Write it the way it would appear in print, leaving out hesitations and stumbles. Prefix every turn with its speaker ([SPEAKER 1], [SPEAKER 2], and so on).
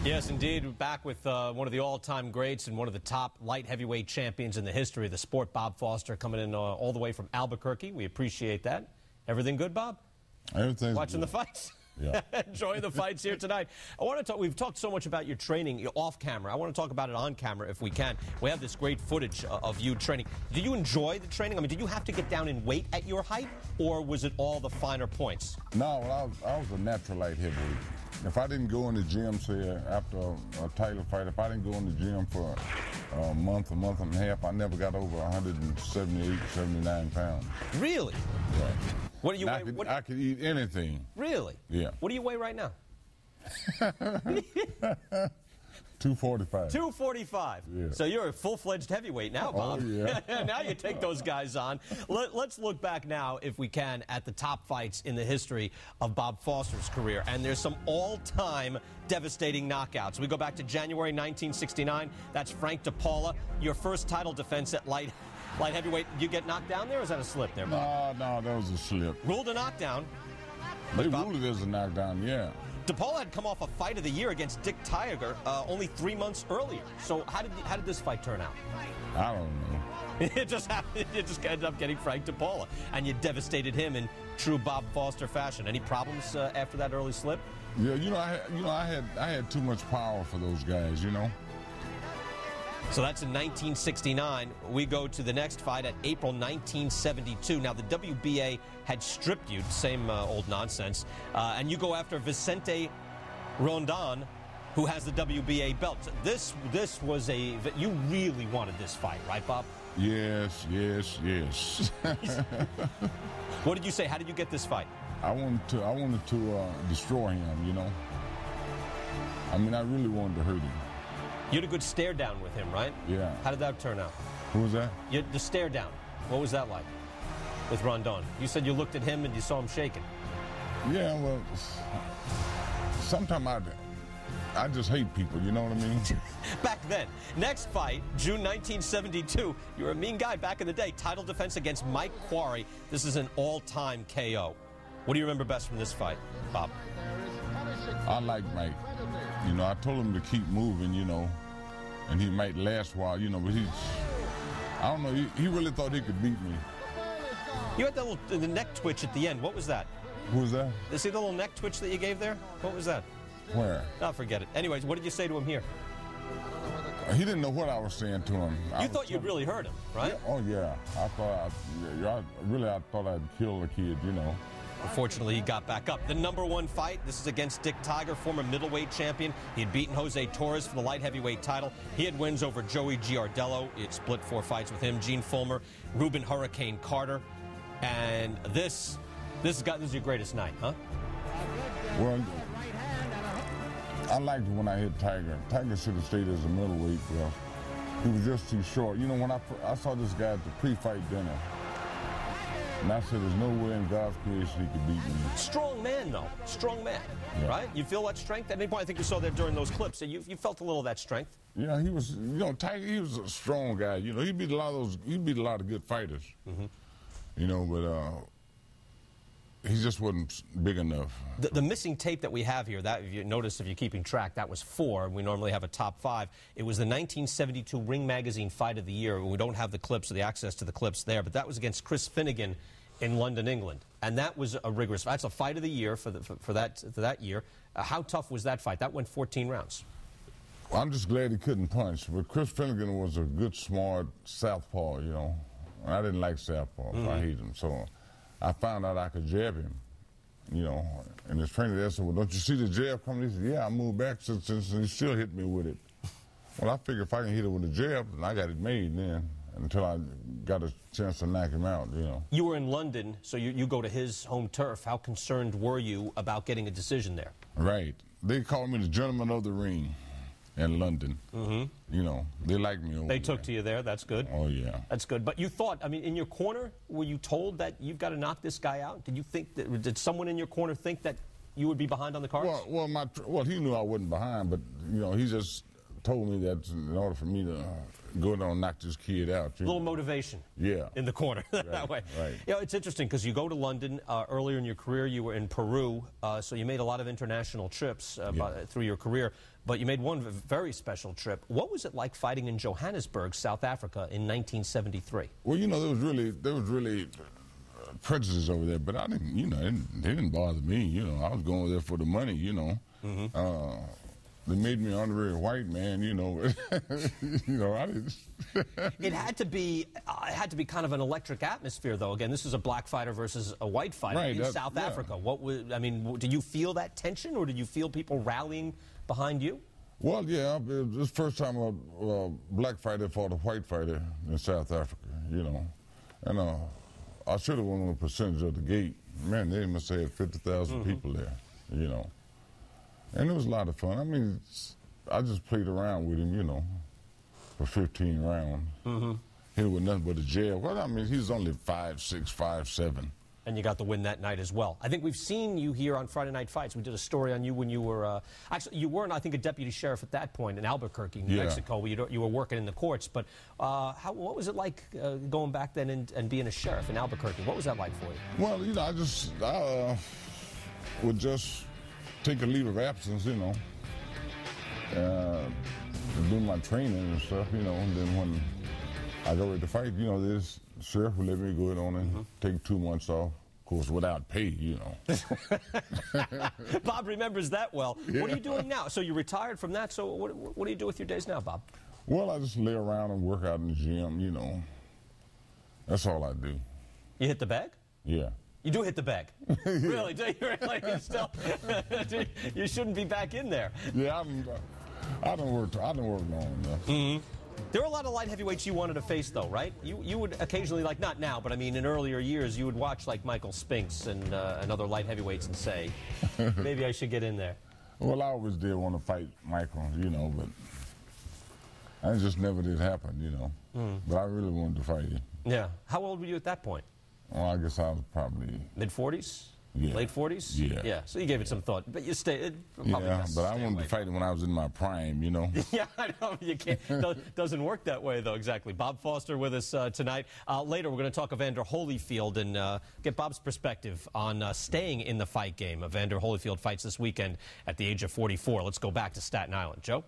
[SPEAKER 1] Yes, indeed. We're back with one of the all-time greats and one of the top light heavyweight champions in the history of the sport, Bob Foster, coming in all the way from Albuquerque. We appreciate that. Everything good, Bob?
[SPEAKER 2] Everything's
[SPEAKER 1] Watching
[SPEAKER 2] good.
[SPEAKER 1] the fights?
[SPEAKER 2] Yeah.
[SPEAKER 1] Enjoying the fights here tonight. I want to talk. We've talked so much about your training off camera. I want to talk about it on camera if we can. We have this great footage of you training. Do you enjoy the training? I mean, did you have to get down in weight at your height, or was it all the finer points?
[SPEAKER 2] No, well, I was a natural light heavyweight. If I didn't go in the gym, say, after a title fight, if I didn't go in the gym for a month and a half, I never got over 178, 79 pounds.
[SPEAKER 1] Really?
[SPEAKER 2] Yeah.
[SPEAKER 1] What do you weigh?
[SPEAKER 2] I could eat anything.
[SPEAKER 1] Really?
[SPEAKER 2] Yeah.
[SPEAKER 1] What do you weigh right now?
[SPEAKER 2] 245.
[SPEAKER 1] 245.
[SPEAKER 2] Yeah.
[SPEAKER 1] So you're a full-fledged heavyweight now, Bob.
[SPEAKER 2] Oh, yeah.
[SPEAKER 1] Now you take those guys on. Let's look back now, if we can, at the top fights in the history of Bob Foster's career. And there's some all-time devastating knockouts. We go back to January 1969. That's Frank DePaula. Your first title defense at light heavyweight. You get knocked down there, or is that a slip there, Bob?
[SPEAKER 2] No, that was a slip.
[SPEAKER 1] Ruled a knockdown.
[SPEAKER 2] They ruled it as a knockdown, yeah.
[SPEAKER 1] DePaula had come off a fight of the year against Dick Tiger only 3 months earlier. So how did this fight turn out?
[SPEAKER 2] I don't know.
[SPEAKER 1] It just happened. You just ended up getting Frank DePaula, and you devastated him in true Bob Foster fashion. Any problems after that early slip?
[SPEAKER 2] Yeah, I had too much power for those guys, you know.
[SPEAKER 1] So that's in 1969. We go to the next fight at April 1972. Now, the WBA had stripped you, same old nonsense, and you go after Vicente Rondon, who has the WBA belt. This was you really wanted this fight, right, Bob?
[SPEAKER 2] Yes.
[SPEAKER 1] What did you say? How did you get this fight?
[SPEAKER 2] I wanted to destroy him, you know. I mean, I really wanted to hurt him.
[SPEAKER 1] You had a good stare down with him, right?
[SPEAKER 2] Yeah.
[SPEAKER 1] How did that turn out?
[SPEAKER 2] Who was that?
[SPEAKER 1] The stare down. What was that like with Rondon? You said you looked at him and you saw him shaking.
[SPEAKER 2] Yeah, well, sometimes I just hate people, you know what I mean?
[SPEAKER 1] Back then. Next fight, June 1972. You were a mean guy back in the day. Title defense against Mike Quarry. This is an all-time KO. What do you remember best from this fight, Bob?
[SPEAKER 2] I like Mike. You know, I told him to keep moving, you know, and he might last a while, you know, but I don't know, he really thought he could beat me.
[SPEAKER 1] You had the neck twitch at the end. What was that?
[SPEAKER 2] Who was that?
[SPEAKER 1] See the little neck twitch that you gave there? What was that?
[SPEAKER 2] Where?
[SPEAKER 1] Oh, forget it. Anyways, what did you say to him here?
[SPEAKER 2] He didn't know what I was saying to him.
[SPEAKER 1] You thought you'd really hurt him, right?
[SPEAKER 2] Yeah, oh, yeah. I thought I'd kill the kid, you know.
[SPEAKER 1] Unfortunately, he got back up. The #1 fight, this is against Dick Tiger, former middleweight champion. He had beaten Jose Torres for the light heavyweight title. He had wins over Joey Giardello. It split 4 fights with him. Gene Fulmer, Reuben Hurricane Carter. And this is your greatest night, huh?
[SPEAKER 2] Well, I liked it when I hit Tiger. Tiger should have stayed as a middleweight, but he was just too short. You know, when I saw this guy at the pre-fight dinner, and I said, there's no way in God's creation he could beat me.
[SPEAKER 1] Strong man, though. Strong man, yeah. Right? You feel that strength? At any point, I think you saw that during those clips. You felt a little of that strength.
[SPEAKER 2] Yeah, he was, you know, Tiger, he was a strong guy. You know, he beat a lot of good fighters. Mm-hmm. You know, but he just wasn't big enough.
[SPEAKER 1] The missing tape that we have here, that if you notice, if you're keeping track, that was 4. We normally have a top 5. It was the 1972 Ring Magazine Fight of the Year. We don't have the clips or the access to the clips there, but that was against Chris Finnegan in London, England. And that was a rigorous fight. That's a fight of the year for that year. How tough was that fight? That went 14 rounds.
[SPEAKER 2] Well, I'm just glad he couldn't punch. But Chris Finnegan was a good, smart southpaw, you know. I didn't like southpaw. Mm-hmm. I hated him. So I found out I could jab him, you know. And his trainer there said, well, don't you see the jab coming? He said, yeah, I moved back since he still hit me with it. Well, I figured if I can hit it with a jab, then I got it made then, until I got a chance to knock him out, you know. You
[SPEAKER 1] were in London, so you go to his home turf. How concerned were you about getting a decision there?
[SPEAKER 2] Right. They called me the gentleman of the ring in London. Mm-hmm. You know, they liked me over
[SPEAKER 1] They took to you there. That's good.
[SPEAKER 2] Oh, yeah.
[SPEAKER 1] That's good. But you thought, I mean, in your corner, were you told that you've got to knock this guy out? Did you think that, did someone in your corner think that you would be behind on the cards?
[SPEAKER 2] Well, he knew I wasn't behind, but, you know, he just told me that in order for me to go down and knock this kid out.
[SPEAKER 1] A little motivation.
[SPEAKER 2] Yeah.
[SPEAKER 1] In the corner that way.
[SPEAKER 2] Right.
[SPEAKER 1] You know, it's interesting because you go to London earlier in your career. You were in Peru, so you made a lot of international trips through your career. But you made one very special trip. What was it like fighting in Johannesburg, South Africa, in 1973?
[SPEAKER 2] Well, you know, there was really prejudice over there, but I didn't, you know, they didn't bother me. You know, I was going there for the money. You know, they made me an honorary white man. You know, you know, I didn't.
[SPEAKER 1] It had to be kind of an electric atmosphere, though. Again, this was a black fighter versus a white fighter in South Africa. What was? I mean, did you feel that tension, or did you feel people rallying behind you?
[SPEAKER 2] Well, yeah, it was the first time a black fighter fought a white fighter in South Africa. You know, and I should have won on a percentage of the gate. Man, they must have had 50,000 people there, you know. And it was a lot of fun. I mean, I just played around with him, you know, for 15 rounds. He was nothing but a jab. Well, I mean, he's only 5'6", 5'7".
[SPEAKER 1] And you got the win that night as well. I think we've seen you here on Friday Night Fights. We did a story on you when you were, actually, you weren't, I think, a deputy sheriff at that point in Albuquerque, New Mexico, where you were working in the courts. But what was it like going back then and being a sheriff in Albuquerque? What was that like for you?
[SPEAKER 2] Well, you know, I would just take a leave of absence, you know, do my training and stuff, you know, and then when I go ready to fight, you know, this sheriff would let me go on and take 2 months off, of course, without pay, you know.
[SPEAKER 1] Bob remembers that well. Yeah. What are you doing now? So you retired from that, so what do you do with your days now, Bob? Well,
[SPEAKER 2] I just lay around and work out in the gym, you know. That's all I do.
[SPEAKER 1] You hit the bag?
[SPEAKER 2] Yeah.
[SPEAKER 1] You do hit the bag? Really? Do you really? You shouldn't be back in there.
[SPEAKER 2] Yeah, I don't work long enough.
[SPEAKER 1] There were a lot of light heavyweights you wanted to face, though, right? You would occasionally, like, not now, but I mean in earlier years, you would watch like Michael Spinks and other light heavyweights and say, maybe I should get in there.
[SPEAKER 2] Well, I always did want to fight Michael, you know, but it just never did happen, you know. But I really wanted to fight him.
[SPEAKER 1] Yeah. How old were you at that point?
[SPEAKER 2] Well, I guess I was probably...
[SPEAKER 1] Mid-40s?
[SPEAKER 2] Yeah.
[SPEAKER 1] Late 40s?
[SPEAKER 2] Yeah.
[SPEAKER 1] Yeah. So you gave it some thought, but you stayed.
[SPEAKER 2] Yeah, but I wanted to fight him when I was in my prime, you know.
[SPEAKER 1] Yeah, I know. You can't. Doesn't work that way, though. Exactly. Bob Foster with us tonight. Later, we're going to talk Evander Holyfield and get Bob's perspective on staying in the fight game. Evander Holyfield fights this weekend at the age of 44. Let's go back to Staten Island. Joe?